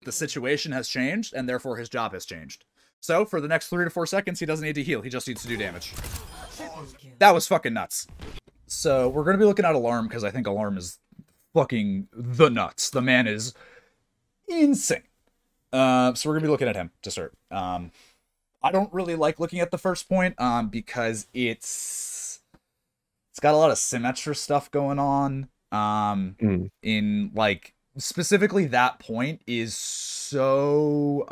the situation has changed, and therefore his job has changed. So, for the next 3 to 4 seconds, he doesn't need to heal. He just needs to do damage. That was fucking nuts. So, we're going to be looking at Alarm, because I think Alarm is fucking the nuts. The man is insane. So, we're going to be looking at him to start. I don't really like looking at the first point, because it's got a lot of Symmetra stuff going on. In, like, specifically that point is so,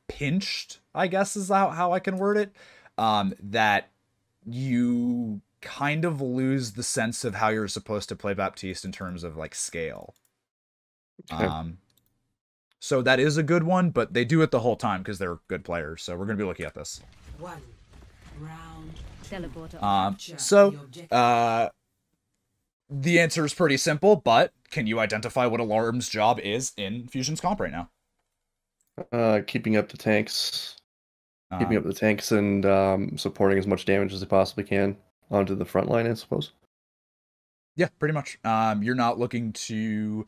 pinched, I guess is how I can word it, that you kind of lose the sense of how you're supposed to play Baptiste in terms of, like, scale. Okay. So that is a good one, but they do it the whole time because they're good players. So we're going to be looking at this. One round. The answer is pretty simple, but can you identify what Alarm's job is in Fusion's comp right now? Keeping up the tanks. Keeping up the tanks and supporting as much damage as they possibly can onto the front line, I suppose. Yeah, pretty much. You're not looking to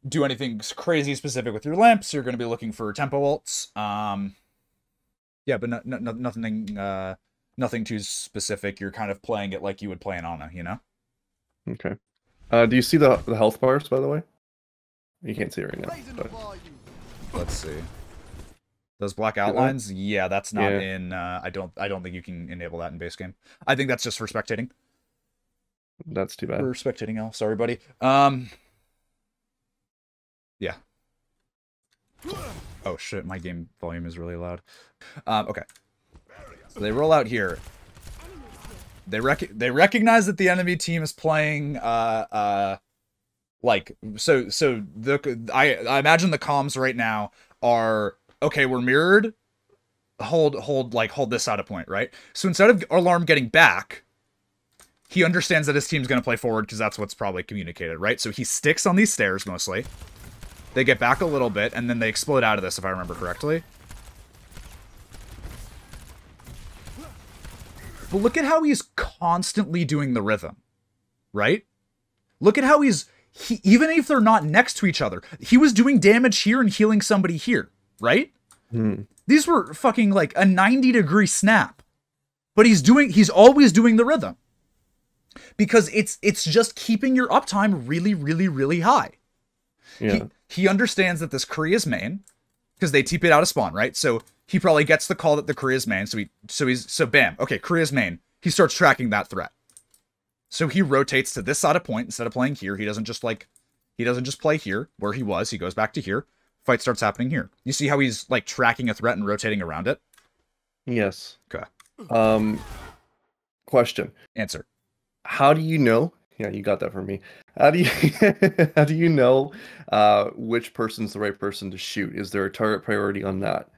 do anything crazy specific with your lamps. You're going to be looking for tempo ults. Yeah, but nothing too specific. You're kind of playing it like you would play an Ana, you know? Okay. Do you see the health bars, by the way? You can't see it right now. But... Let's see. Those black outlines? Yeah, that's not in... I don't think you can enable that in base game. I think that's just for spectating. That's too bad. For spectating, Al. Sorry, buddy. Yeah. Oh, shit. My game volume is really loud. Okay. So they roll out here. They recognize that the enemy team is playing, I imagine the comms right now are, okay, we're mirrored. Hold this out of point, right? So instead of Alarm getting back, he understands that his team's going to play forward because that's what's probably communicated, right? So he sticks on these stairs mostly. They get back a little bit, and then they explode out of this, if I remember correctly. But look at how he's constantly doing the rhythm, right? Look at how even if they're not next to each other, he was doing damage here and healing somebody here, right? These were fucking like a 90-degree snap. But he's always doing the rhythm. Because it's just keeping your uptime really, really, really high. Yeah. He understands that this Kree is main, because they TP it out of spawn, right? So he probably gets the call that the Kree is main, so bam, okay, Kree is main. He starts tracking that threat. So he rotates to this side of point instead of playing here. He doesn't just play here where he was. He goes back to here. Fight starts happening here. You see how he's like tracking a threat and rotating around it? Yes. Okay. Question. Answer. How do you know? Yeah, you got that from me. How do you know which person's the right person to shoot? Is there a target priority on that?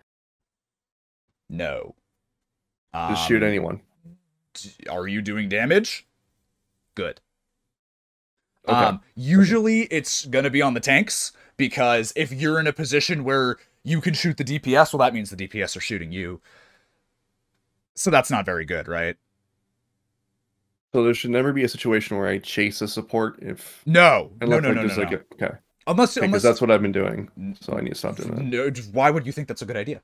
No. Just shoot anyone. Are you doing damage? Good. Okay. Usually it's gonna be on the tanks, because if you're in a position where you can shoot the DPS, well, that means the DPS are shooting you. So that's not very good, right? So there should never be a situation where I chase a support if... No. Okay. Unless that's what I've been doing, so I need to stop doing that. No, why would you think that's a good idea?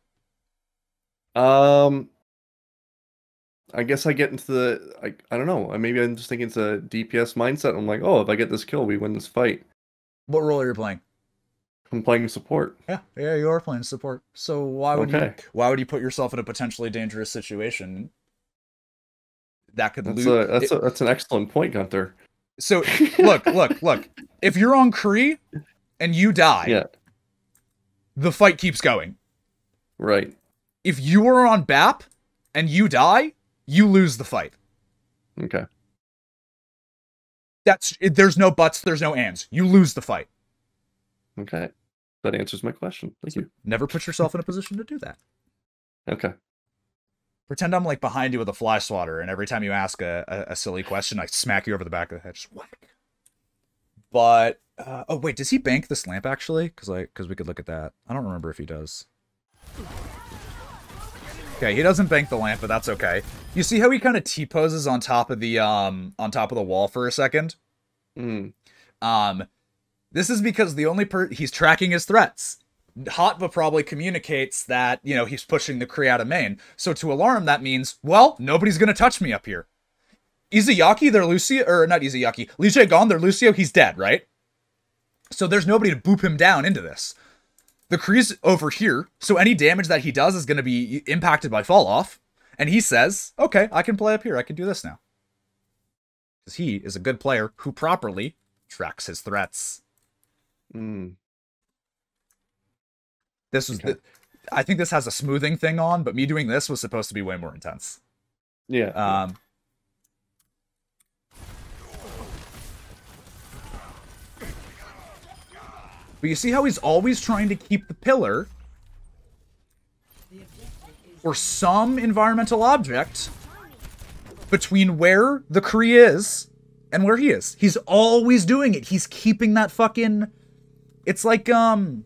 I guess I get into the... I don't know. Maybe I'm just thinking it's a DPS mindset. I'm like, oh, if I get this kill, we win this fight. What role are you playing? I'm playing support. Yeah, you are playing support. So why would you put yourself in a potentially dangerous situation? That could lose. That's an excellent point, Gunther. So look. If you're on Kree and you die, the fight keeps going. Right. If you are on BAP and you die, you lose the fight. Okay. There's no buts, there's no ands. You lose the fight. Okay. That answers my question. Thank you. Never put yourself in a position to do that. Okay. Pretend I'm like behind you with a fly swatter, and every time you ask a silly question, I smack you over the back of the head. Just whack. But oh wait, does he bank this lamp actually? Because we could look at that. I don't remember if he does. Okay, he doesn't bank the lamp, but that's okay. You see how he kind of T-poses on top of the wall for a second? Mm. This is because the only he's tracking his threats. Hatva probably communicates that, you know, he's pushing the Kree out of main. So to Alarm, that means, well, nobody's going to touch me up here. Izayaki, their Lucio, or not Izayaki, Lee Jae-gon, their Lucio, he's dead, right? So there's nobody to boop him down into this. The Kree's over here, so any damage that he does is going to be impacted by fall off. And he says, okay, I can play up here. I can do this now. Because he is a good player who properly tracks his threats. This was I think this has a smoothing thing on, but me doing this was supposed to be way more intense. Yeah. But you see how he's always trying to keep the pillar or some environmental object between where the Kree is and where he is. He's always doing it. He's keeping that fucking... It's like a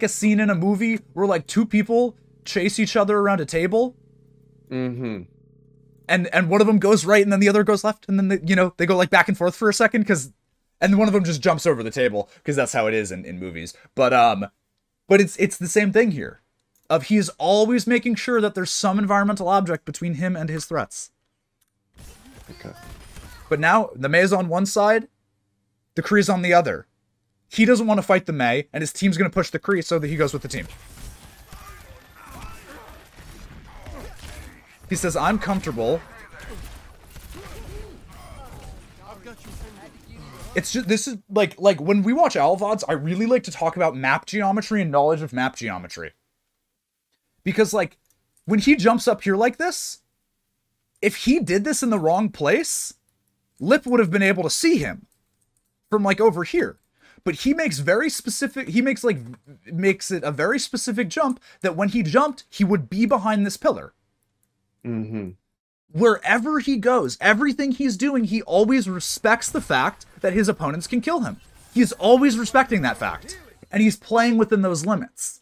scene in a movie where like two people chase each other around a table. Mm-hmm. And one of them goes right and then the other goes left, and then they go like back and forth for a second and one of them just jumps over the table because that's how it is in movies. But it's the same thing here. He's always making sure that there's some environmental object between him and his threats. Okay. But now the Mei's on one side, the Kree's on the other. He doesn't want to fight the Mei, and his team's going to push the Kree, so that he goes with the team. He says, I'm comfortable. It's just, this is like when we watch Owl VODs, I really like to talk about map geometry and knowledge of map geometry. Because like, when he jumps up here like this, if he did this in the wrong place, Lip would have been able to see him from like over here. But he makes very specific, makes it a very specific jump that when he jumped, he would be behind this pillar. Mm-hmm. Wherever he goes, everything he's doing, he always respects the fact that his opponents can kill him. He's always respecting that fact. And he's playing within those limits.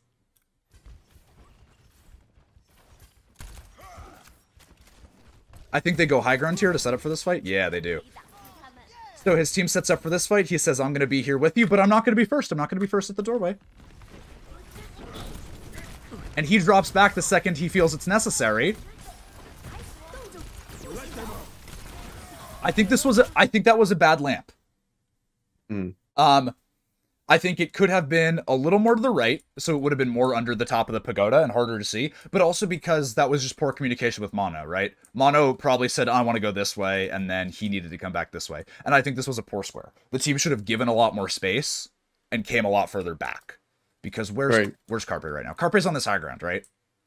I think they go high ground here to set up for this fight. Yeah, they do. So his team sets up for this fight. He says, I'm going to be here with you, but I'm not going to be first. I'm not going to be first at the doorway. And he drops back the second he feels it's necessary. I think that was a bad lamp. I think it could have been a little more to the right, so it would have been more under the top of the pagoda and harder to see, but also because that was just poor communication with Mono, right? Mono probably said, I want to go this way, and then he needed to come back this way. And I think this was a poor square. The team should have given a lot more space and came a lot further back. Because where's Carpe right now? Carpe's on this high ground, right?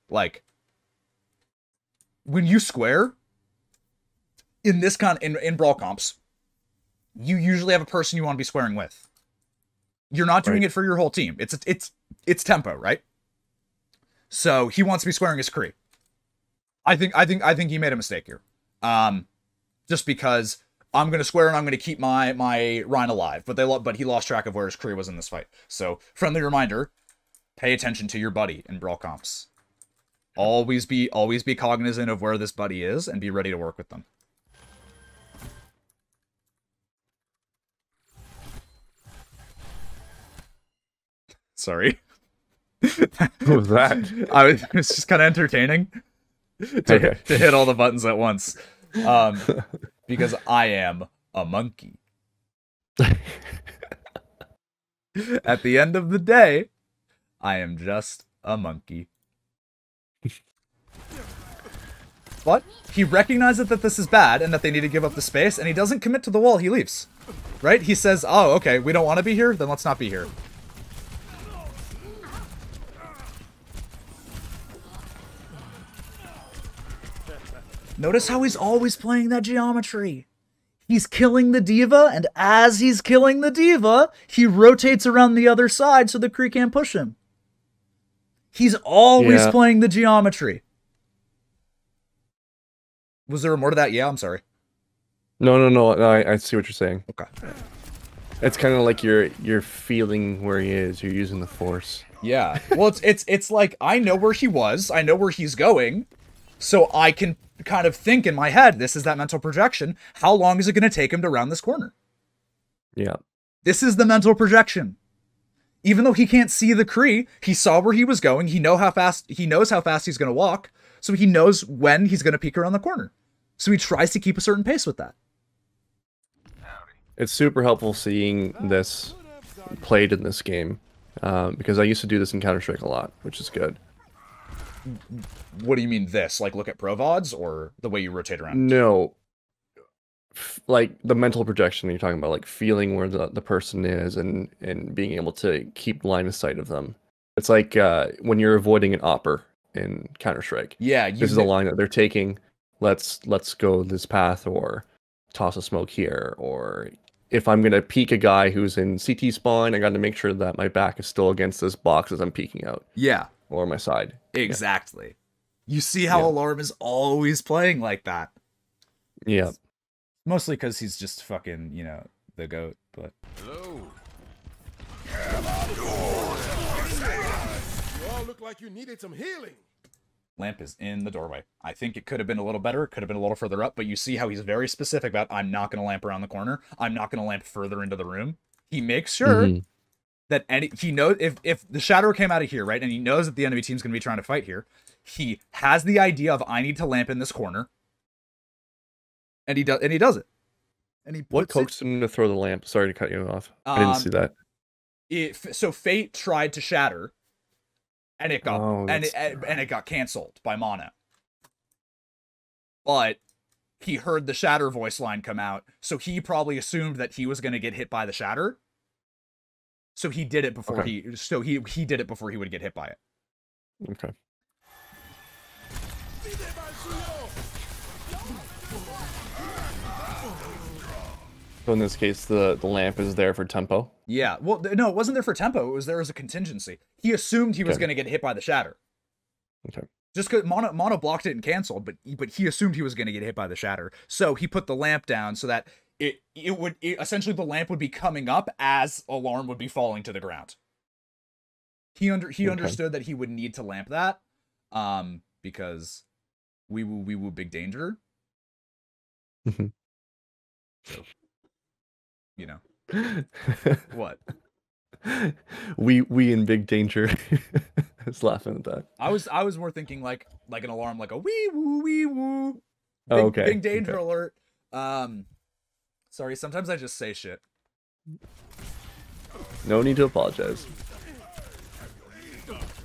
Like, when you square, in this in brawl comps, you usually have a person you want to be squaring with. You're not doing it for your whole team. It's tempo, right? So he wants to be squaring his Kree. I think he made a mistake here. Just because I'm gonna square and I'm gonna keep my Rhine alive, but he lost track of where his Kree was in this fight. So friendly reminder: pay attention to your buddy in brawl comps. Always be cognizant of where this buddy is and be ready to work with them. Sorry. What was that? It was just kind of entertaining to hit all the buttons at once. Because I am a monkey. At the end of the day, I am just a monkey. But he recognizes that this is bad and that they need to give up the space, and he doesn't commit to the wall, he leaves. Right? He says, oh, okay, we don't want to be here, then let's not be here. Notice how he's always playing that geometry. He's killing the diva, and as he's killing the diva, he rotates around the other side so the Kree can't push him. He's always playing the geometry. Was there more to that? Yeah, I'm sorry. No, I see what you're saying. Okay. It's kind of like you're feeling where he is. You're using the force. Yeah. Well, it's like, I know where he was. I know where he's going. So I can kind of think in my head, this is that mental projection. How long is it going to take him to round this corner? Yeah. This is the mental projection. Even though he can't see the Kree, he saw where he was going. He knows how fast he's going to walk. So he knows when he's going to peek around the corner. So he tries to keep a certain pace with that. It's super helpful seeing this played in this game. Because I used to do this in Counter-Strike a lot, which is good. What do you mean this? Like look at pro VODs or the way you rotate around? No. Like the mental projection you're talking about, like feeling where the person is and being able to keep line of sight of them. It's like when you're avoiding an opper in Counter-Strike. Yeah, this is a line that they're taking. Let's go this path, or toss a smoke here, or if I'm gonna peek a guy who's in CT spawn, I got to make sure that my back is still against this box as I'm peeking out. Yeah, or my side. Exactly. Yeah. You see how Alarm is always playing like that. Yeah. Mostly because he's just fucking, you know, the GOAT, but... Hello. You all look like you needed some healing. Lamp is in the doorway. I think it could have been a little better. It could have been a little further up, but you see how he's very specific about, I'm not going to lamp around the corner. I'm not going to lamp further into the room. He makes sure that he knows if the Shadow came out of here, right, and he knows that the enemy team's going to be trying to fight here, he has the idea of, I need to lamp in this corner. And he does it. And he what coaxed him to throw the lamp? Sorry to cut you off. I didn't see that. So Fate tried to shatter, and it got and it got canceled by Mono. But he heard the shatter voice line come out, so he probably assumed that he was going to get hit by the shatter. So he did it before he did it before he would get hit by it. Okay. So in this case, the lamp is there for tempo? Yeah. Well, no, it wasn't there for tempo. It was there as a contingency. He assumed he was going to get hit by the shatter. Okay. Just because Mono blocked it and canceled, but he assumed he was going to get hit by the shatter. So he put the lamp down so that essentially the lamp would be coming up as Alarm would be falling to the ground. He understood that he would need to lamp that, because we woo big danger. So, you know. What? We in big danger. I was laughing at that. I was more thinking like an alarm, like a wee woo. Big danger alert. Sorry, sometimes I just say shit. No need to apologize.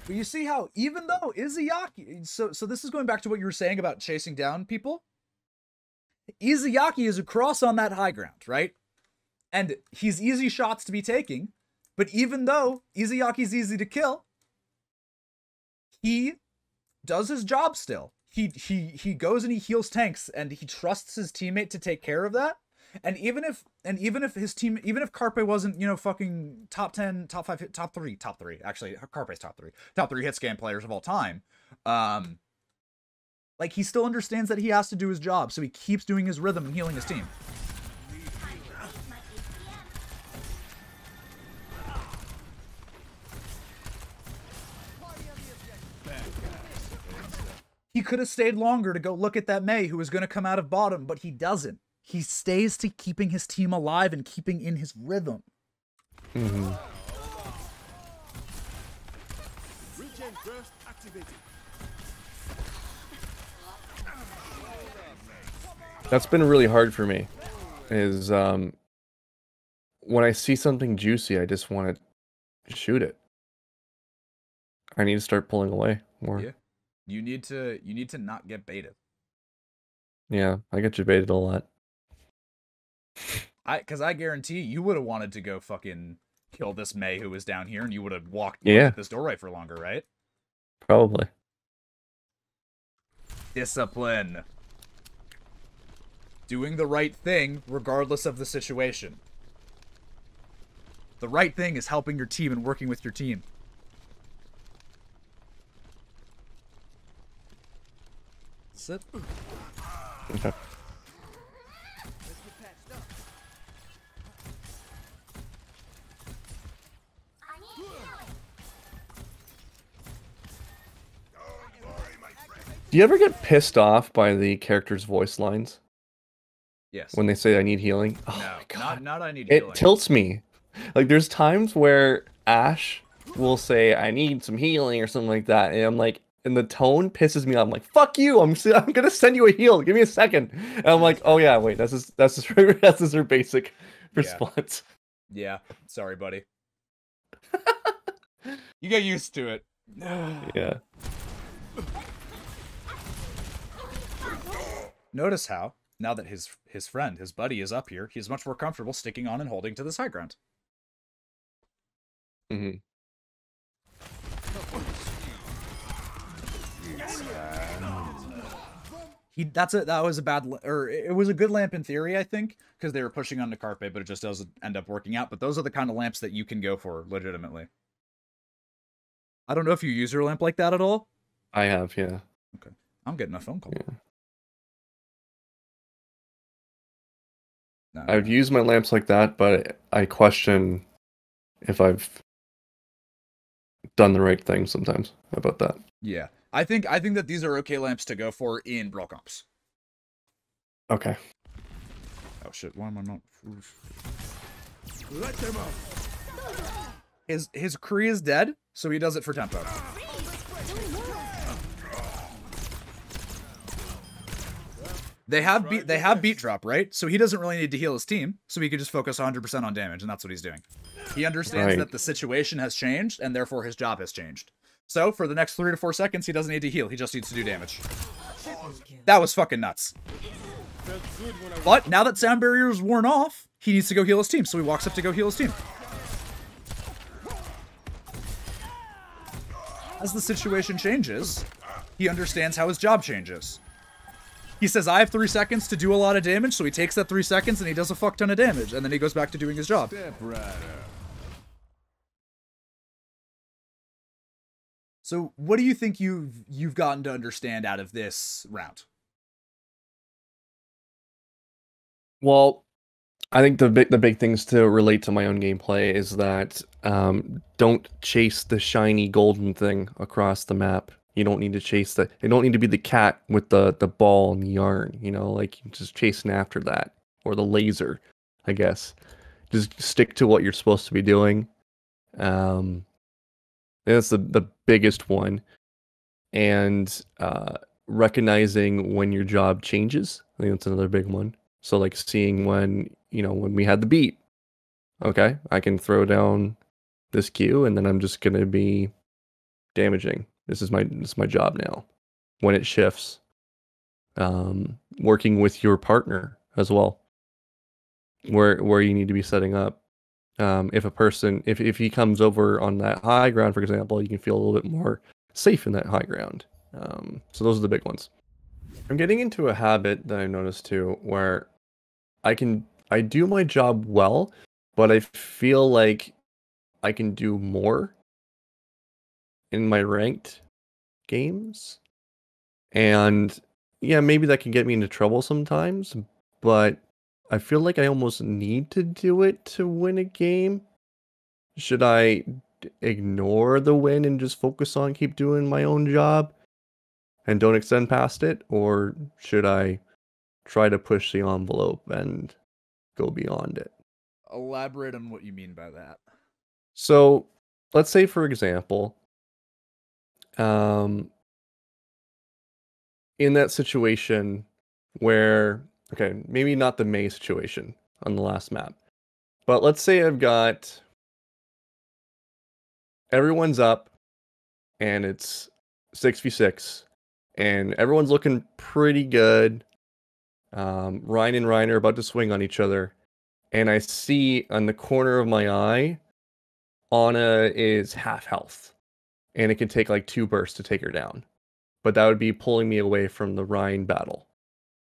But you see how even though Izayaki, so this is going back to what you were saying about chasing down people. Izayaki is across on that high ground, right? And he's easy shots to be taking, but even though Izayaki's easy to kill, he does his job still. He goes and he heals tanks, and he trusts his teammate to take care of that. And even if Carpe wasn't, you know, fucking top 10, top 5, top 3, actually Carpe's top 3 hit scan players of all time, like, he still understands that he has to do his job, so he keeps doing his rhythm and healing his team. He could have stayed longer to go look at that Mei who was going to come out of bottom, but he doesn't. He stays to keeping his team alive and keeping in his rhythm. That's been really hard for me. Is when I see something juicy, I just want to shoot it. I need to start pulling away more. Yeah. You need to not get baited. Yeah, I get you baited a lot. Because I guarantee you would have wanted to go fucking kill this Mei who was down here, and you would have walked at this doorway for longer, right? Probably. Discipline. Doing the right thing regardless of the situation. The right thing is helping your team and working with your team. Sit. Okay. Do you ever get pissed off by the characters' voice lines? Yes. When they say I need healing? Oh no, my God. not I need healing. It tilts me. Like, there's times where Ash will say, "I need some healing" or something like that, and I'm like, and the tone pisses me off. I'm like, "Fuck you! I'm gonna send you a heal. Give me a second." And I'm like, "Oh yeah, wait, that's just her basic response." Yeah. Sorry, buddy. You get used to it. Yeah. Notice how, now that his friend, his buddy, is up here, he's much more comfortable sticking on and holding to this high ground. Mm-hmm. That was a bad, or it was a good lamp in theory, I think, because they were pushing on the Carpe, but it just doesn't end up working out. But those are the kind of lamps that you can go for legitimately. I don't know if you use your lamp like that at all. I have, yeah. Okay, I'm getting a phone call. Yeah. No, I've used my lamps like that, but I question if I've done the right thing sometimes about that. Yeah, I think that these are okay lamps to go for in brawl comps. Okay. Oh shit! Why am I not? Let them up. His Kree is dead, so he does it for tempo. They have beat drop, right? So he doesn't really need to heal his team, so he could just focus 100% on damage, and that's what he's doing. He understands that the situation has changed, and therefore his job has changed. So for the next 3 to 4 seconds, he doesn't need to heal. He just needs to do damage. That was fucking nuts. But now that sound barrier is worn off, he needs to go heal his team, so he walks up to go heal his team. As the situation changes, he understands how his job changes. He says, I have 3 seconds to do a lot of damage, so he takes that 3 seconds and he does a fuck ton of damage, and then he goes back to doing his job. Step right up. So what do you think you've gotten to understand out of this round? Well, I think the big things to relate to my own gameplay is that don't chase the shiny golden thing across the map. You don't need to chase that. It don't need to be the cat with the ball and the yarn. You know, like just chasing after that, or the laser, I guess. Just stick to what you're supposed to be doing. That's the biggest one, and recognizing when your job changes. I think that's another big one. So like seeing when we had the beat. Okay, I can throw down this Q, and then I'm just gonna be damaging. This is my job now. When it shifts, working with your partner as well, where you need to be setting up. If he comes over on that high ground, for example, you can feel a little bit more safe in that high ground. So those are the big ones. I'm getting into a habit that I've noticed too, where I do my job well, but I feel like I can do more in my ranked games. And yeah, maybe that can get me into trouble sometimes, but I feel like I almost need to do it to win a game. Should I ignore the win and just focus on keep doing my own job and don't extend past it? Or should I try to push the envelope and go beyond it? Elaborate on what you mean by that. So let's say, for example, in that situation where, okay, maybe not the May situation on the last map, but let's say I've got everyone's up and it's 6v6 and everyone's looking pretty good. Ryan and Ryan are about to swing on each other, and I see on the corner of my eye, Anna is half health, and it can take like 2 bursts to take her down. But that would be pulling me away from the Ryan battle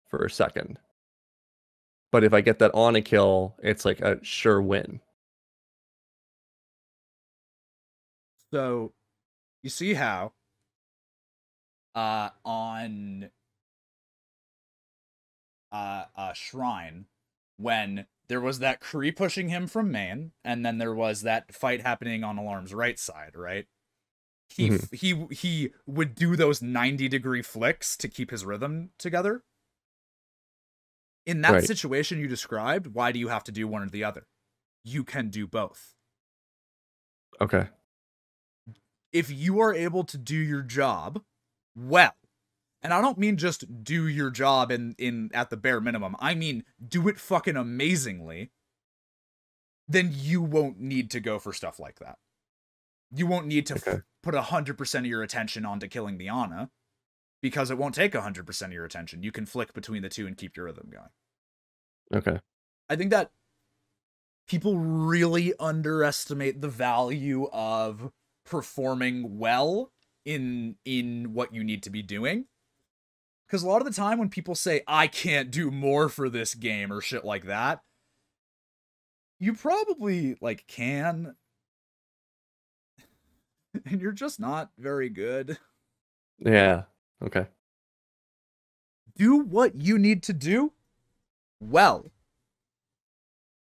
for a second. But if I get that Anna kill, it's like a sure win. So, you see how on Shrine, when there was that Kree pushing him from main, and then there was that fight happening on Alarm's right side, right? He would do those 90-degree flicks to keep his rhythm together. In that situation you described, why do you have to do one or the other? You can do both. Okay. If you are able to do your job well, and I don't mean just do your job in at the bare minimum, I mean do it fucking amazingly, then you won't need to go for stuff like that. You won't need to put 100% of your attention onto killing the Ana, because it won't take 100% of your attention. You can flick between the two and keep your rhythm going. Okay. I think that people really underestimate the value of performing well in what you need to be doing. Because a lot of the time when people say, I can't do more for this game or shit like that, you probably, like, can. And you're just not very good. Yeah. Okay. Do what you need to do well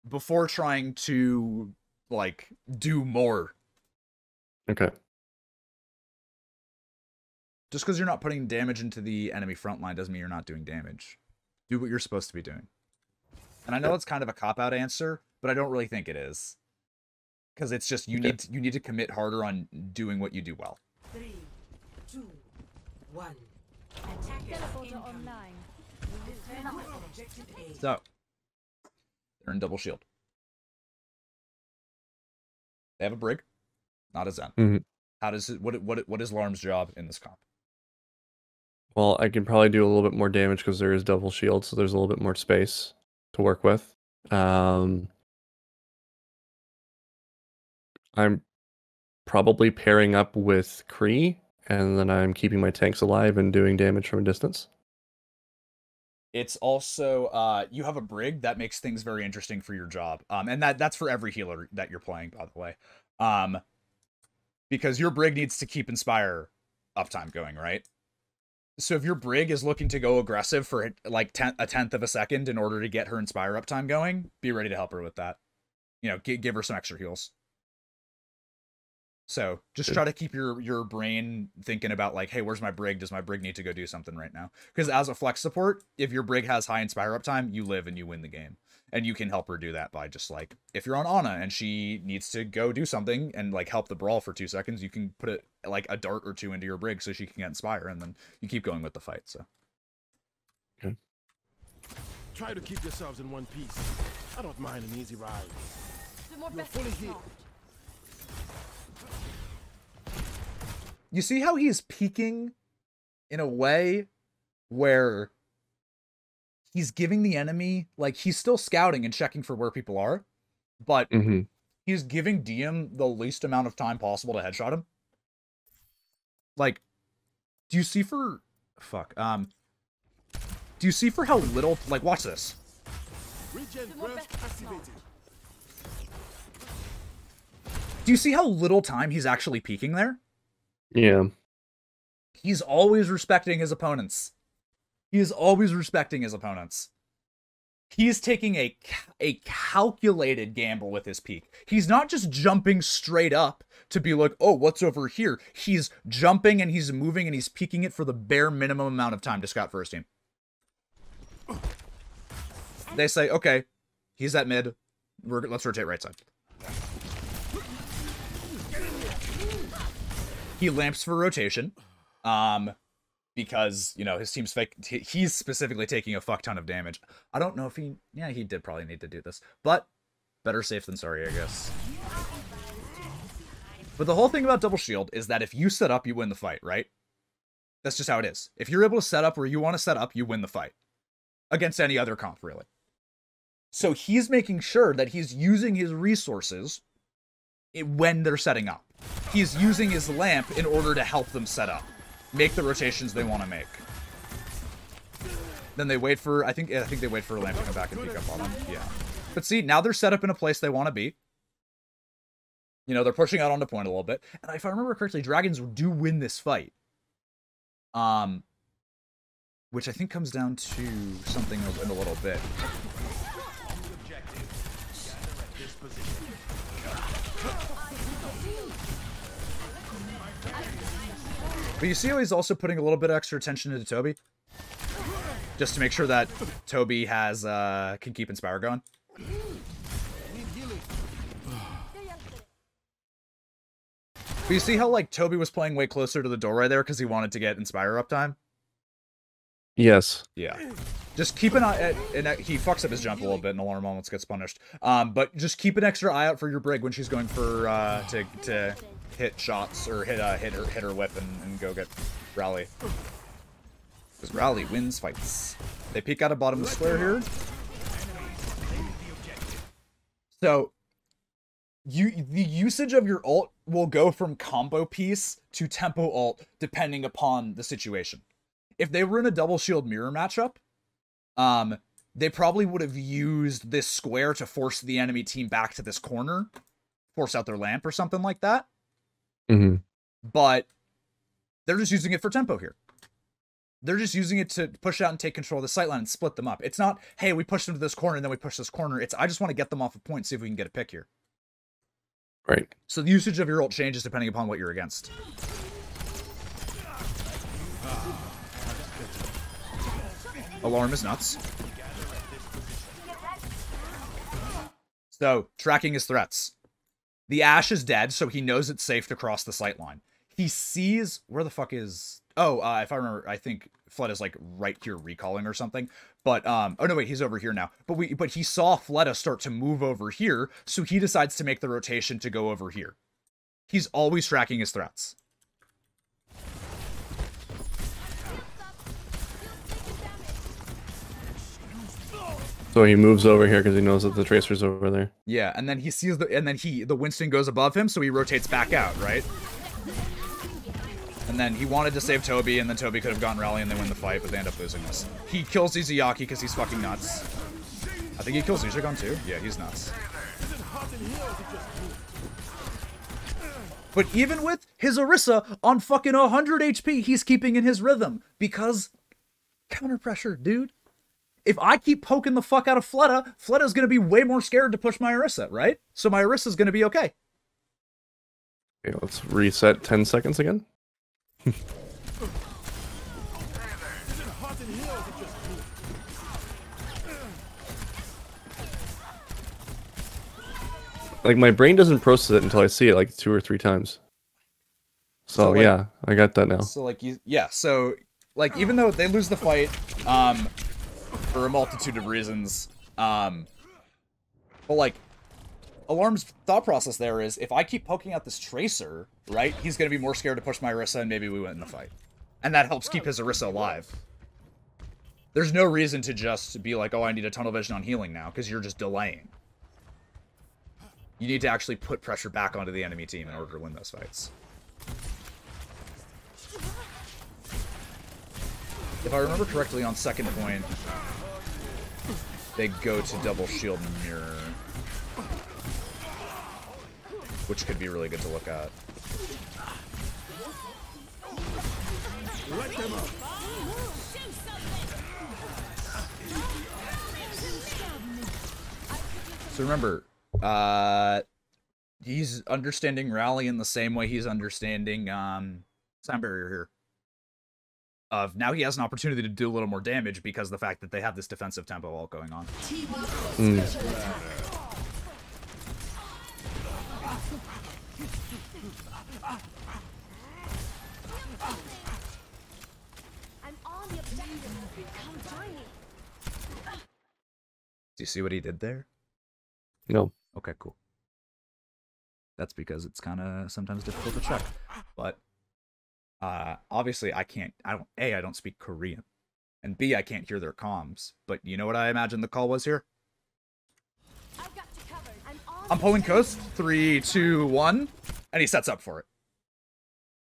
before trying to, like, do more. Okay. Just because you're not putting damage into the enemy front line doesn't mean you're not doing damage. Do what you're supposed to be doing. And I know it's kind of a cop-out answer, but I don't really think it is. Because it's just, you need to commit harder on doing what you do well. 3, 2, 1. Teleporter online. Objective A. So, they're in double shield. They have a brig, not a Zen. Mm-hmm. How does it? What is Larm's job in this comp? Well, I can probably do a little bit more damage because there is double shield, so there's a little bit more space to work with. I'm probably pairing up with Kree, and then I'm keeping my tanks alive and doing damage from a distance. It's also you have a brig that makes things very interesting for your job. And that's for every healer that you're playing, by the way. Because your brig needs to keep Inspire uptime going, right? So if your brig is looking to go aggressive for like a tenth of a second in order to get her Inspire uptime going, be ready to help her with that. You know, give her some extra heals. So just try to keep your brain thinking about, like, hey, where's my brig? Does my brig need to go do something right now? Because as a flex support, if your brig has high Inspire uptime, you live and you win the game. And you can help her do that by just, like, if you're on Ana and she needs to go do something and, like, help the brawl for 2 seconds, you can put it, like, a dart or two into your brig so she can get Inspire, and then you keep going with the fight, so. Okay. Try to keep yourselves in one piece. I don't mind an easy ride. You're fully healed. You see how he's peeking in a way where he's giving the enemy, like, he's still scouting and checking for where people are, but he's giving Diem the least amount of time possible to headshot him. Like, do you see for do you see for how little, like, watch this. Regen burst activated. Do you see how little time he's actually peeking there? Yeah. He's always respecting his opponents. He is always respecting his opponents. He is taking a calculated gamble with his peek. He's not just jumping straight up to be like, oh, what's over here? He's jumping and he's moving and he's peeking it for the bare minimum amount of time to scout for his team. They say, okay, he's at mid. Let's rotate right side. He lamps for rotation, because, you know, his team's fake. He's specifically taking a fuck ton of damage. I don't know if he did probably need to do this, but better safe than sorry, I guess. But the whole thing about double shield is that if you set up, you win the fight, right? That's just how it is. If you're able to set up where you want to set up, you win the fight. Against any other comp, really. So he's making sure that he's using his resources when they're setting up. He's using his lamp in order to help them set up. Make the rotations they want to make. Then they wait for, I think they wait for a lamp to come back and pick up on them. Yeah. But see, now they're set up in a place they want to be. You know, they're pushing out onto point a little bit. And if I remember correctly, dragons do win this fight. Which I think comes down to something in a little bit. But you see how he's also putting a little bit of extra attention into Toby? Just to make sure that Toby has, can keep Inspire going. But you see how, like, Toby was playing way closer to the doorway there because he wanted to get Inspire uptime? Yes. Yeah. Just keep an eye at, and he fucks up his jump a little bit and Alarm almost gets punished. But just keep an extra eye out for your Brig when she's going for, to hit shots or hit her whip and go get Rally. Because Rally wins fights. They peek out of bottom of the square here. So, the usage of your ult will go from combo piece to tempo ult depending upon the situation. If they were in a double shield mirror matchup, they probably would have used this square to force the enemy team back to this corner, force out their lamp or something like that. Mm-hmm. But they're just using it for tempo here. They're just using it to push out and take control of the sightline and split them up. It's not, hey, we push them to this corner and then we push this corner. It's, I just want to get them off a point, see if we can get a pick here. Right. So the usage of your ult changes depending upon what you're against. Alarm is nuts. So, tracking his threats. The Ashe is dead, so he knows it's safe to cross the sightline. He sees... Where the fuck is... Oh, if I remember, I think Fleta is, like, right here recalling or something. But, oh no, wait, he's over here now. But he saw Fleta start to move over here, so he decides to make the rotation to go over here. He's always tracking his threats. So he moves over here because he knows that the Tracer's over there. Yeah, and then he sees the Winston goes above him, so he rotates back out, right? And then he wanted to save Toby, and then Toby could have gotten Rally and they win the fight, but they end up losing this. He kills Izayaki because he's fucking nuts. I think he kills Nishigon too. Yeah, he's nuts. But even with his Orisa on fucking 100 HP, he's keeping in his rhythm. Because counter pressure, dude. If I keep poking the fuck out of Fleta, Fleta's going to be way more scared to push my Orisa, right? So my Orisa's going to be okay. Okay, let's reset 10 seconds again. Like, my brain doesn't process it until I see it like 2 or 3 times. So like, yeah, I got that now. So like, yeah, so like, even though they lose the fight, for a multitude of reasons, but like, Alarm's thought process there is, if I keep poking out this Tracer, right, he's going to be more scared to push my Orisa and maybe we win the fight. And that helps keep his Orisa alive. There's no reason to just be like, oh, I need a tunnel vision on healing now, because you're just delaying. You need to actually put pressure back onto the enemy team in order to win those fights. If I remember correctly, on second point, they go to double shield mirror, which could be really good to look at. So remember, he's understanding Rally in the same way he's understanding Sound Barrier here. Now he has an opportunity to do a little more damage because of the fact that they have this defensive tempo all going on. I'm on the objective. Come join me. Do you see what he did there? No. Okay, cool. That's because it's kind of sometimes difficult to check. But obviously I don't speak Korean. And B, I can't hear their comms. But you know what I imagine the call was here? I've got you covered. I'm pulling coast. 3, 2, 1. And he sets up for it.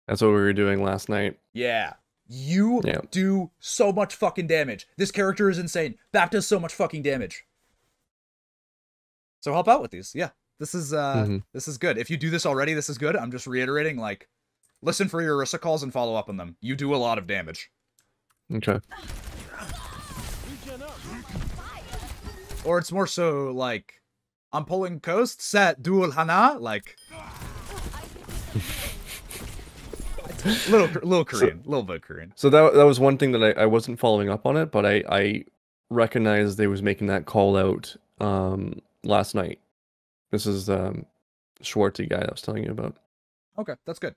That's what we were doing last night. Yeah. You do so much fucking damage. This character is insane. Bap does so much fucking damage. So help out with these. Yeah. This is this is good. If you do this already, this is good. I'm just reiterating, like, listen for your Orisa calls and follow up on them. You do a lot of damage. Okay. Or it's more so like, I'm pulling coast, set, dual hana, like little Korean, little bit Korean. So that was one thing that I wasn't following up on it, but I recognized they was making that call out last night. This is Schwartzy guy I was telling you about. Okay, that's good.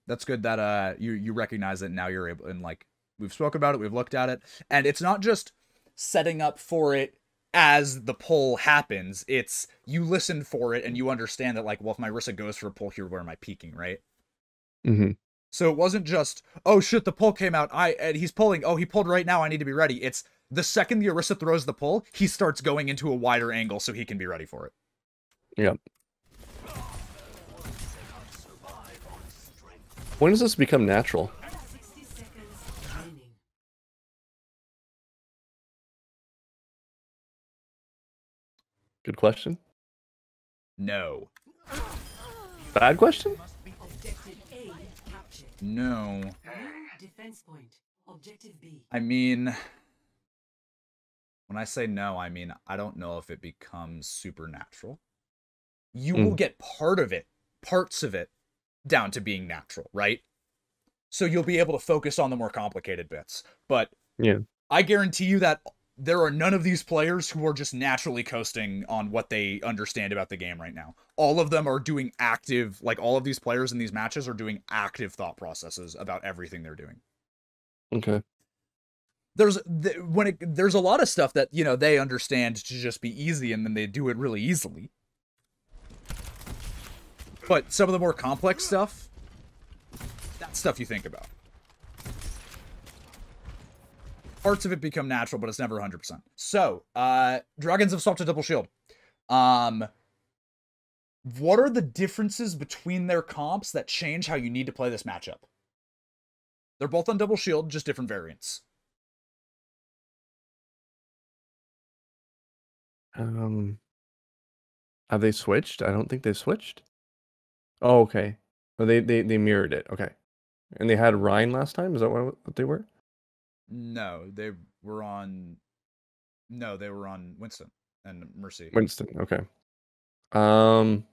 That's good that you recognize it and now you're able, and like we've spoken about it, we've looked at it, and it's not just setting up for it as the pull happens. It's you listen for it and you understand that like, well, if my Rissa goes for a pull here, where am I peeking, right? Mm-hmm. So it wasn't just, oh shit, the pull came out, and he's pulling, oh, he pulled right now, I need to be ready. It's the second the Orisa throws the pull, he starts going into a wider angle so he can be ready for it. Yep. When does this become natural? 60 seconds remaining. Good question. No. Bad question? Objective A captured. No. New defense point. Objective B. I mean, when I say no, I mean, I don't know if it becomes supernatural. You will get parts of it, down to being natural, right? So you'll be able to focus on the more complicated bits. But Yeah. I guarantee you that there are none of these players who are just naturally coasting on what they understand about the game right now. All of them are doing active, like all of these players in these matches are doing active thought processes about everything they're doing. Okay. There's a lot of stuff that, you know, they understand to just be easy and then they do it really easily. But some of the more complex stuff, that's stuff you think about. Parts of it become natural, but it's never 100%. So, Dragons have swapped to double shield. What are the differences between their comps that change how you need to play this matchup? They're both on double shield, just different variants. Have they switched? I don't think they switched. Oh, okay. Oh, they mirrored it. Okay. And they had Ryan last time? Is that what they were? No, they were on... No, they were on Winston and Mercy. Winston, okay. When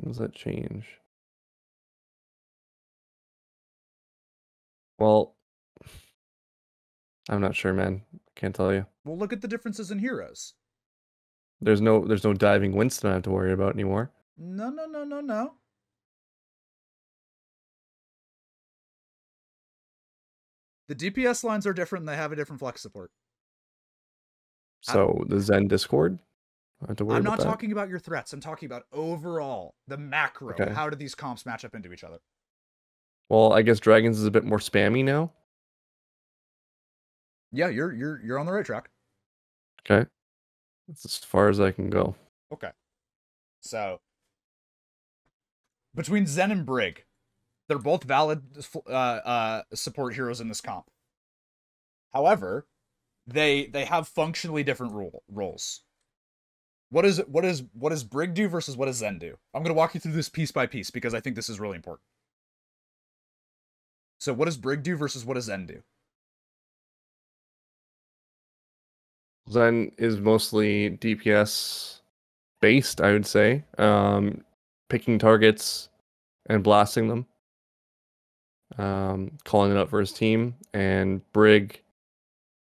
does that change? Well, I'm not sure, man. Can't tell you. Well, look at the differences in heroes. There's no diving Winston I have to worry about anymore. No, no, no, no, no. The DPS lines are different and they have a different flex support. So the Zen Discord? I have to worry I'm about not that? talking about your threats. I'm talking about overall, the macro. Okay. How do these comps match up into each other? Well, I guess Dragons is a bit more spammy now. Yeah, you're on the right track. Okay. That's as far as I can go. Okay. So, between Zen and Brig, they're both valid support heroes in this comp. However, they have functionally different roles. What does Brig do versus what does Zen do? I'm going to walk you through this piece by piece because I think this is really important. So what does Brig do versus what does Zen do? Zen is mostly DPS based, I would say. Picking targets and blasting them. Calling it out for his team. And Brig,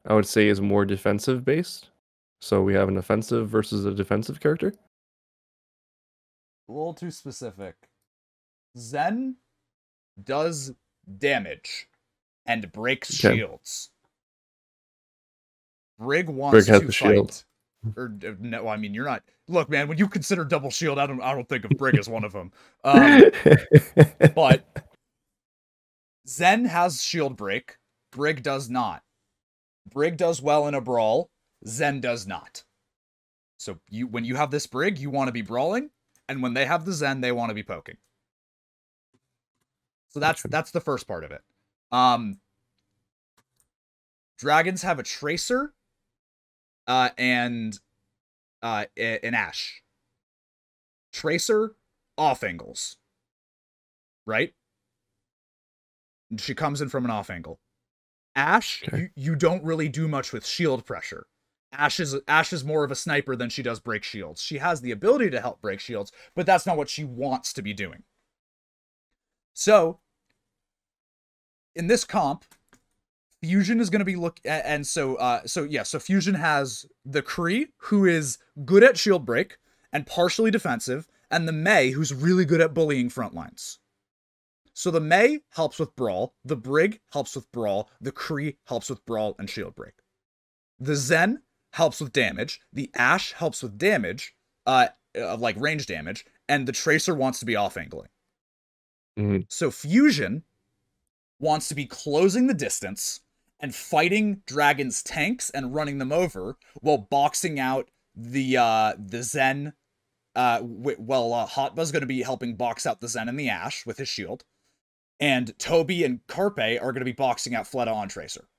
I would say, is more defensive based. So we have an offensive versus a defensive character. A little too specific. Zen does damage and breaks shields. Brig wants has to the fight. shield. Or no, I mean you're not. Look, man, when you consider double shield, I don't think of Brig as one of them. But Zen has shield break. Brig does not. Brig does well in a brawl. Zen does not. So when you have this Brig, you want to be brawling, and when they have the Zen, they want to be poking. So that's the first part of it. Dragons have a Tracer, and an Ashe. Tracer off angles, right? She comes in from an off angle. Ashe, Okay. you don't really do much with shield pressure. Ashe is more of a sniper than she does break shields. She has the ability to help break shields, but that's not what she wants to be doing. So, in this comp, Fusion is going to be so Fusion has the Kree, who is good at shield break and partially defensive, and the Mei, who's really good at bullying front lines. So the Mei helps with Brawl, the Brig helps with Brawl, the Kree helps with Brawl and Shield Break. The Zen helps with damage, the Ashe helps with damage, like range damage, and the Tracer wants to be off-angling. So Fusion wants to be closing the distance and fighting Dragon's tanks and running them over while boxing out the Zen. Hotba's going to be helping box out the Zen and the Ashe with his shield. And Toby and Carpe are going to be boxing out Fleta on Tracer.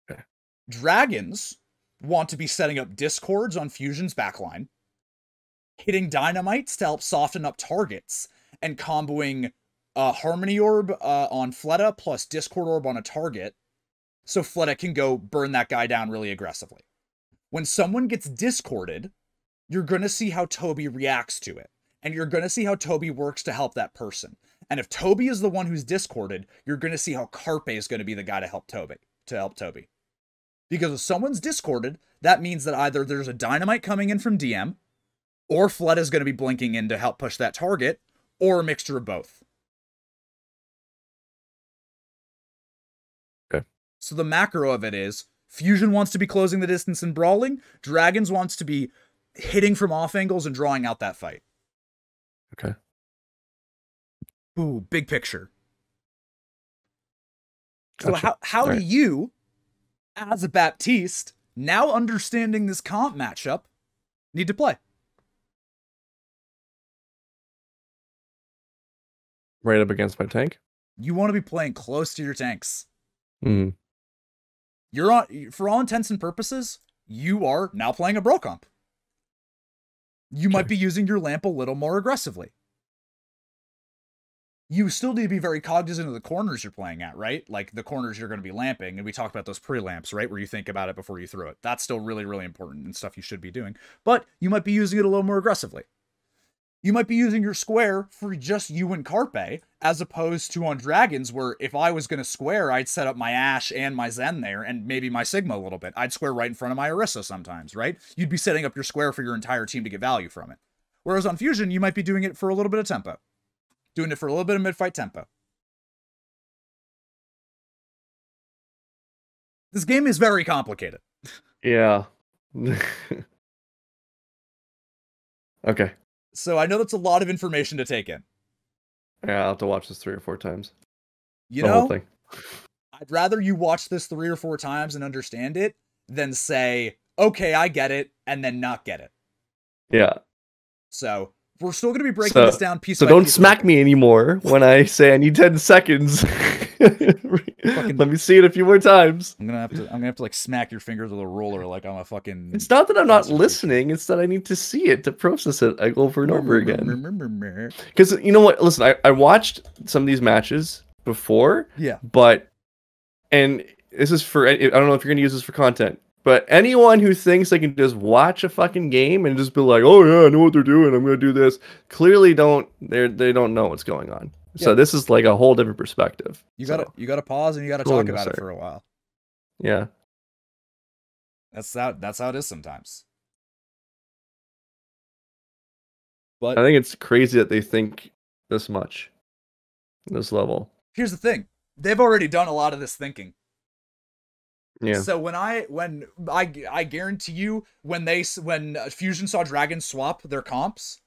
Okay. Dragons want to be setting up discords on Fusion's backline, hitting dynamites to help soften up targets, and comboing Harmony Orb on Fleta plus Discord Orb on a target, so Fleta can go burn that guy down really aggressively. When someone gets discorded, you're going to see how Toby reacts to it, and you're going to see how Toby works to help that person. And if Toby is the one who's discorded, you're going to see how Carpe is going to be the guy to help Toby. Because if someone's discorded, that means that either there's a dynamite coming in from DM, or Fleta is going to be blinking in to help push that target, or a mixture of both. Okay. So the macro of it is, Fusion wants to be closing the distance and brawling, Dragons wants to be hitting from off angles and drawing out that fight. Okay. Ooh, big picture. Gotcha. So how do you, as a Baptiste, now understanding this comp matchup, need to play? Right up against my tank? You want to be playing close to your tanks. Mm-hmm. You're on, for all intents and purposes, you are now playing a bro comp. You might be using your lamp a little more aggressively. You still need to be very cognizant of the corners you're playing at, right? Like the corners you're going to be lamping, and we talked about those pre-lamps, right? Where you think about it before you throw it. That's still really, really important and stuff you should be doing. But you might be using it a little more aggressively. You might be using your square for just you and Carpe, as opposed to on Dragons, where if I was going to square, I'd set up my Ashe and my Zen there, and maybe my Sigma a little bit. I'd square right in front of my Orisa sometimes, right? You'd be setting up your square for your entire team to get value from it. Whereas on Fusion, you might be doing it for a little bit of tempo. Doing it for a little bit of mid-fight tempo. This game is very complicated. Yeah. Okay. So I know that's a lot of information to take in. Yeah, I'll have to watch this 3 or 4 times. You The know, whole thing. I'd rather you watch this 3 or 4 times and understand it than say, okay, I get it, and then not get it. Yeah. So we're still going to be breaking this down piece by piece. So don't smack me anymore when I say I need 10 seconds. Let me see it a few more times. I'm gonna have to like smack your fingers with a roller like I'm a fucking. It's not that I'm not listening, it's that I need to see it to process it over and over again. Because you know what? Listen, I watched some of these matches before. Yeah. And this is for, I don't know if you're gonna use this for content, but anyone who thinks they can just watch a fucking game and just be like, oh yeah, I know what they're doing, I'm gonna do this, clearly they don't know what's going on. So this is like a whole different perspective. You gotta pause and you gotta talk about it for a while. Yeah. That's how it is sometimes. But I think it's crazy that they think this much. This level. Here's the thing. They've already done a lot of this thinking. Yeah. So when I guarantee you when Fusion saw Dragons swap their comps,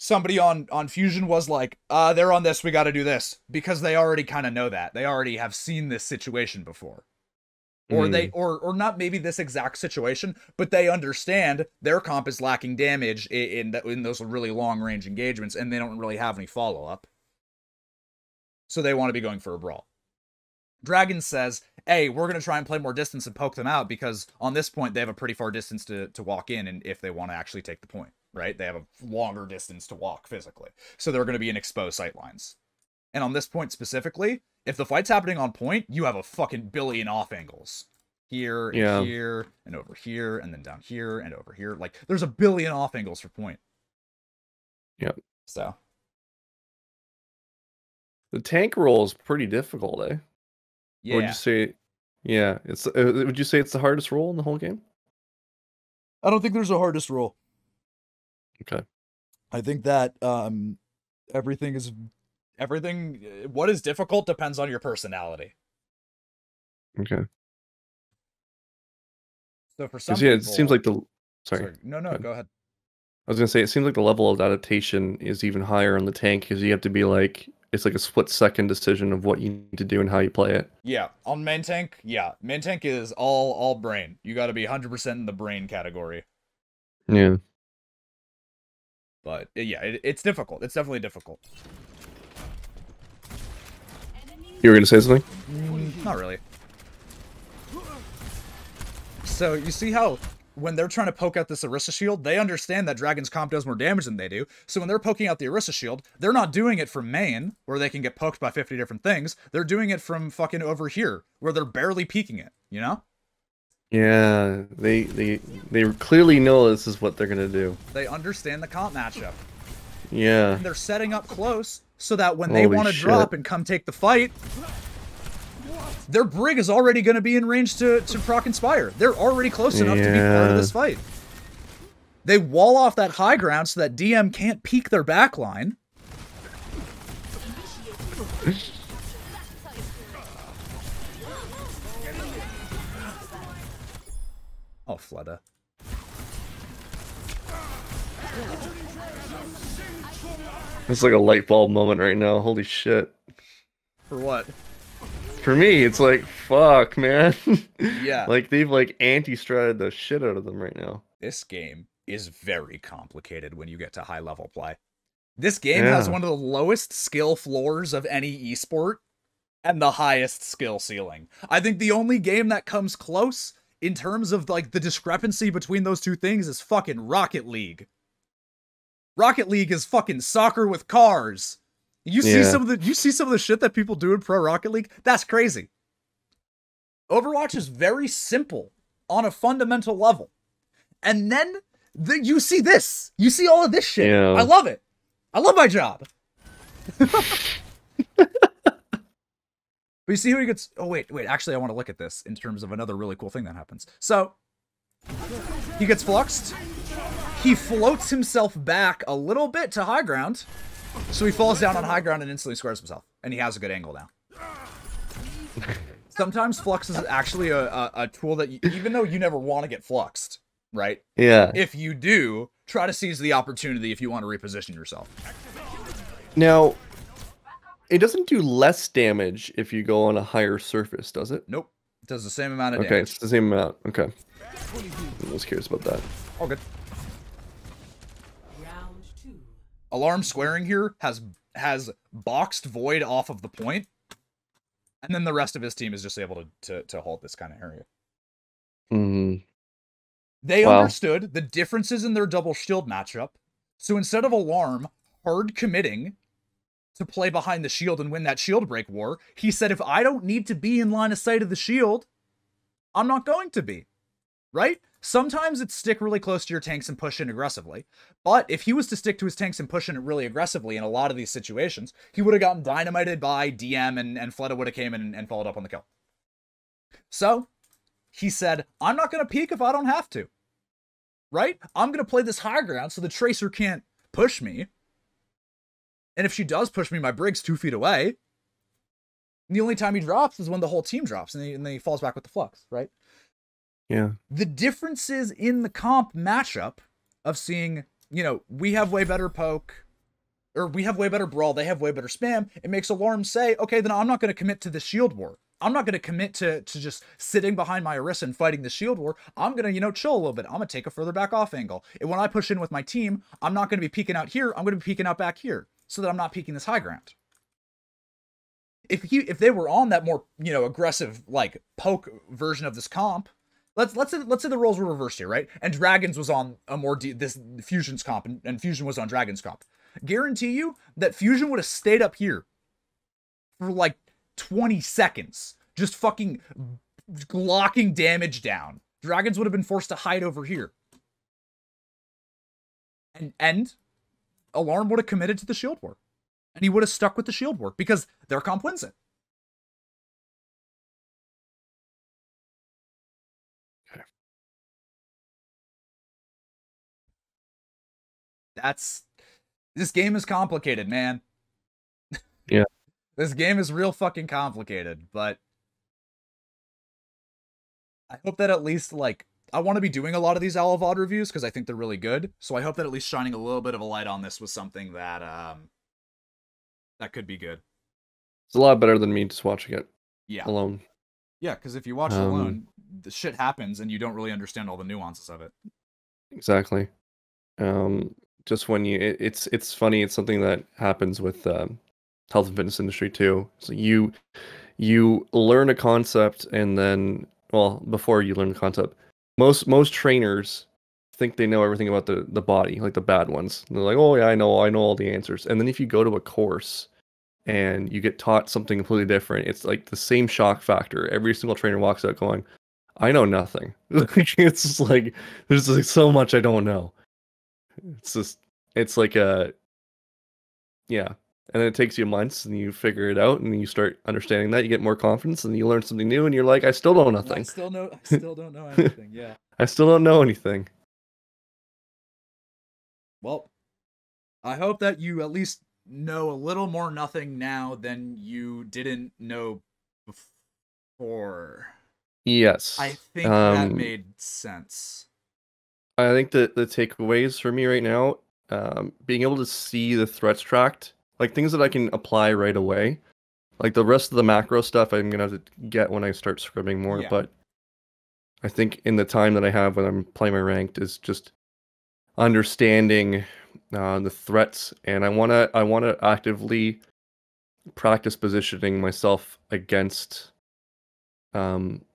somebody on Fusion was like, they're on this, we got to do this, because they already kind of know that. They already have seen this situation before. Or or not maybe this exact situation, but they understand their comp is lacking damage in those really long range engagements, and they don't really have any follow up. So they want to be going for a brawl. Dragon says, hey, we're going to try and play more distance and poke them out, because on this point they have a pretty far distance to walk in, and if they want to actually take the point, right? They have a longer distance to walk physically. So they're going to be in exposed sightlines. And on this point specifically, if the fight's happening on point, you have a fucking billion off angles. Here, and here, and over here, and then down here, and over here. Like, there's a billion off angles for point. Yep. So. The tank roll is pretty difficult, eh? Yeah. Would you say? Yeah, it's. Would you say it's the hardest role in the whole game? I don't think there's a hardest role. Okay. I think that Everything is what is difficult depends on your personality. Okay. So for some 'Cause, people, yeah, it seems like the sorry. No, Go ahead. go ahead. I was gonna say it seems like the level of adaptation is even higher on the tank because you have to be like it's like a split second decision of what you need to do and how you play it. Yeah, on main tank, main tank is all brain. You got to be 100% in the brain category. Yeah. But yeah, it's difficult. It's definitely difficult. You were gonna say something? Not really. So you see how when they're trying to poke out this Orisa shield, they understand that Dragon's comp does more damage than they do. So when they're poking out the Orisa shield, they're not doing it from main, where they can get poked by 50 different things. They're doing it from fucking over here, where they're barely peeking it, you know? Yeah, they clearly know this is what they're gonna do. They understand the comp matchup. Yeah. And they're setting up close so that when they Holy want to shit. drop and come take the fight, their Brig is already going to be in range to proc Inspire. They're already close enough to be part of this fight. They wall off that high ground so that DM can't peek their backline. Oh, Fleda. It's like a light bulb moment right now. Holy shit. For what? For me, it's like, fuck, man. Yeah. Like, they've, like, anti-stratted the shit out of them right now. This game is very complicated when you get to high-level play. This game has one of the lowest skill floors of any esport and the highest skill ceiling. I think the only game that comes close in terms of, like, the discrepancy between those two things is fucking Rocket League. Rocket League is fucking soccer with cars. You see some of the shit that people do in Pro Rocket League? That's crazy. Overwatch is very simple on a fundamental level. And then you see this. You see all of this shit. Yeah. I love it. I love my job. But you see who he gets... Oh, wait. Actually, I want to look at this in terms of another really cool thing that happens. So, he gets fluxed. He floats himself back a little bit to high ground. So he falls down on high ground and instantly squares himself. And he has a good angle now. Sometimes flux is actually a tool that, even though you never want to get fluxed, right? Yeah. If you do, try to seize the opportunity if you want to reposition yourself. Now, it doesn't do less damage if you go on a higher surface, does it? Nope. It does the same amount of Okay, damage. it's the same amount. Okay. I was curious about that. All good. Round 2. Alarm squaring here has boxed Void off of the point. And then the rest of his team is just able to hold this kind of area. Mm. They Wow. understood the differences in their double shield matchup. So instead of Alarm hard committing to play behind the shield and win that shield break war, he said, if I don't need to be in line of sight of the shield, I'm not going to be. Right? Sometimes it's stick really close to your tanks and push in aggressively. But if he was to stick to his tanks and push in it really aggressively in a lot of these situations, he would have gotten dynamited by DM and Fleda would have came in and followed up on the kill. So, he said, I'm not going to peek if I don't have to. Right? I'm going to play this high ground so the Tracer can't push me. And if she does push me, my Brig's 2 feet away. And the only time he drops is when the whole team drops and then he falls back with the flux, right? Yeah. The differences in the comp matchup of seeing, you know, we have way better poke, or we have way better brawl, they have way better spam, it makes Alarm say, okay, then I'm not going to commit to the shield war. I'm not going to commit to just sitting behind my Orisa and fighting the shield war. I'm going to, you know, chill a little bit. I'm going to take a further back off angle. And when I push in with my team, I'm not going to be peeking out here. I'm going to be peeking out back here so that I'm not peeking this high ground. If they were on that more, you know, aggressive, like, poke version of this comp, let's say the roles were reversed here, right? And Dragons was on a more this Fusion's comp, and Fusion was on Dragon's comp. Guarantee you that Fusion would have stayed up here for like 20 seconds, just fucking locking damage down. Dragons would have been forced to hide over here, and Alarm would have committed to the shield war, and he would have stuck with the shield war because their comp wins it. This game is complicated, man. Yeah. This game is real fucking complicated, but I hope that at least, like, I want to be doing a lot of these Owl VOD reviews because I think they're really good. So I hope that at least shining a little bit of a light on this was something that that could be good. It's a lot better than me just watching it Yeah. alone. Yeah, because if you watch it alone, the shit happens and you don't really understand all the nuances of it. Exactly. Just when it's funny. It's something that happens with health and fitness industry too. So you learn a concept and then, well, before you learn the concept, most trainers think they know everything about the body, like the bad ones. They're like, oh yeah, I know all the answers. And then if you go to a course and you get taught something completely different, it's like the same shock factor. Every single trainer walks out going, I know nothing. It's just like there's like so much I don't know. It's like yeah. And then it takes you months and you figure it out and you start understanding that, you get more confidence and you learn something new and you're like, I still know nothing. I still don't know anything, yeah. I still don't know anything. Well, I hope that you at least know a little more nothing now than you didn't know before. Yes. I think that made sense. I think that the takeaways for me right now, being able to see the threats tracked, like things that I can apply right away. Like the rest of the macro stuff I'm gonna have to get when I start scrimming more, Yeah. but I think in the time that I have when I'm playing my ranked is just understanding the threats, and I wanna actively practice positioning myself against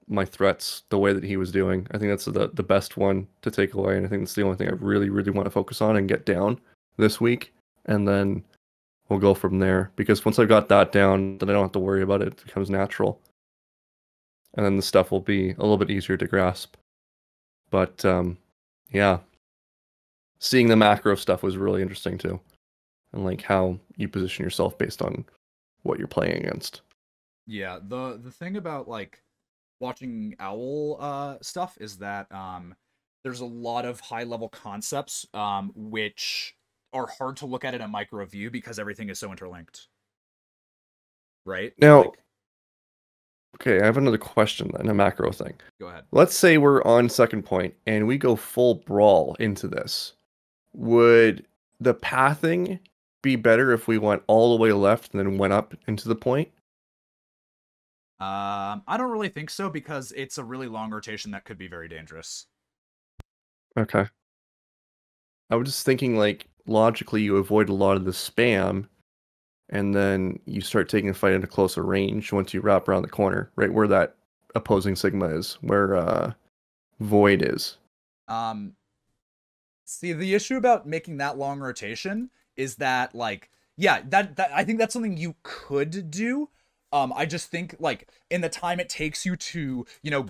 my threats the way that he was doing. I think that's the best one to take away, and I think that's the only thing I really, really want to focus on and get down this week, and then we'll go from there. Because once I've got that down, then I don't have to worry about it. It becomes natural. And then the stuff will be a little bit easier to grasp. But yeah. Seeing the macro stuff was really interesting too. And like how you position yourself based on what you're playing against. Yeah, the thing about like watching Owl stuff is that there's a lot of high level concepts which are hard to look at in a micro view because everything is so interlinked. Right? Now, Like, okay, I have another question then, a macro thing. go ahead. Let's say we're on second point and we go full brawl into this. Would the pathing be better if we went all the way left and then went up into the point? I don't really think so because it's a really long rotation that could be very dangerous. Okay. I was just thinking, like, logically you avoid a lot of the spam, and then you start taking a fight into closer range once you wrap around the corner, right where that opposing Sigma is, where Void is. See, the issue about making that long rotation is that, like, yeah, that I think that's something you could do. I just think, like, in the time it takes you to, you know,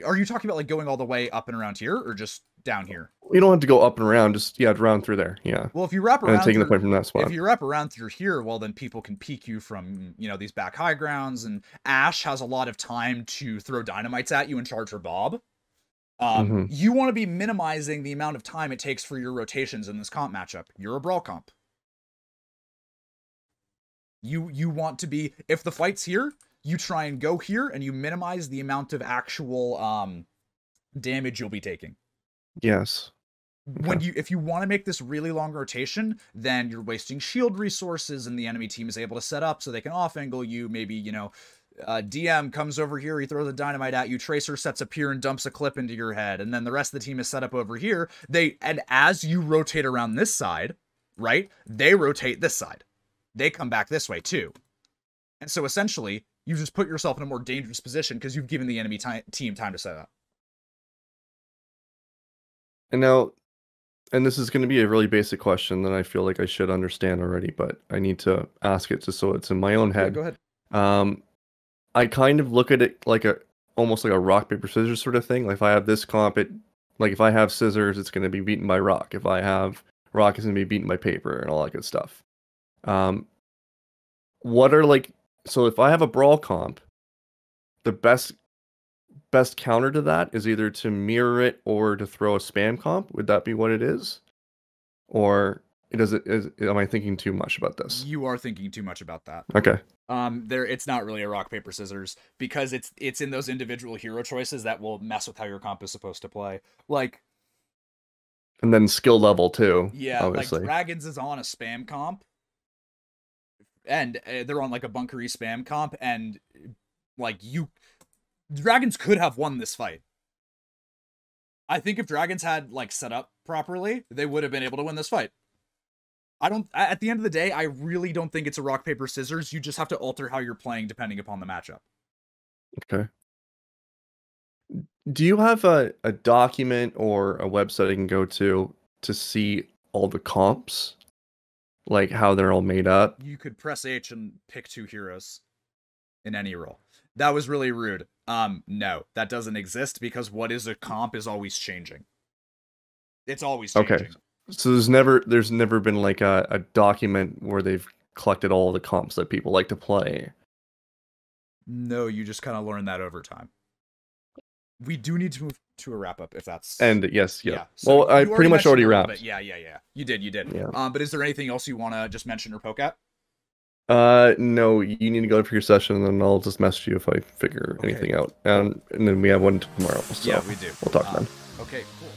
are you talking about, like, going all the way up and around here, or just down here? You don't have to go up and around, just, yeah, round through there, yeah. Well, if you wrap And around then taking the through, point from that spot. if you wrap around through here, well, then people can peek you from, you know, these back high grounds, and Ash has a lot of time to throw dynamites at you and charge her Bob. You want to be minimizing the amount of time it takes for your rotations in this comp matchup. You're a brawl comp. You want to be, if the fight's here, you try and go here and you minimize the amount of actual damage you'll be taking. Yes. When if you want to make this really long rotation, then you're wasting shield resources and the enemy team is able to set up so they can off angle you. Maybe, you know, DM comes over here, he throws a dynamite at you, Tracer sets up here and dumps a clip into your head, and then the rest of the team is set up over here. And as you rotate around this side, right, they rotate this side. They come back this way too. And so essentially, you just put yourself in a more dangerous position because you've given the enemy team time to set up. And now, and this is going to be a really basic question that I feel like I should understand already, but I need to ask it just so it's in my own head. Yeah, go ahead. I kind of look at it like almost like a rock, paper, scissors sort of thing. Like if I have this comp, like if I have scissors, it's going to be beaten by rock. If I have rock, it's going to be beaten by paper and all that good stuff. What are like, so if I have a brawl comp, the best counter to that is either to mirror it or to throw a spam comp. Would that be what it is? Or am I thinking too much about this? You are thinking too much about that. Okay. It's not really a rock paper scissors because it's in those individual hero choices that will mess with how your comp is supposed to play. Like, and then skill level too. Yeah, obviously. like Dragons is on a spam comp, and they're on like a bunkery spam comp, and like Dragons could have won this fight. I think if Dragons had like set up properly, they would have been able to win this fight. At the end of the day, I really don't think it's a rock, paper, scissors. You just have to alter how you're playing depending upon the matchup. Okay. Do you have a document or a website I can go to see all the comps? Like how they're all made up? You could press H and pick 2 heroes in any role. That was really rude. No, that doesn't exist because what is a comp is always changing. It's always changing. Okay. So there's never been like a document where they've collected all the comps that people like to play. No, you just kind of learn that over time. We do need to move to a wrap up if that's. And yes, yeah. So well, I pretty much already mentioned wrapped. Yeah. You did. Yeah. But is there anything else you want to just mention or poke at? No, you need to go for your session, and then I'll just message you if I figure anything out. And then we have one tomorrow. So yeah, we do. We'll talk then. Okay, cool.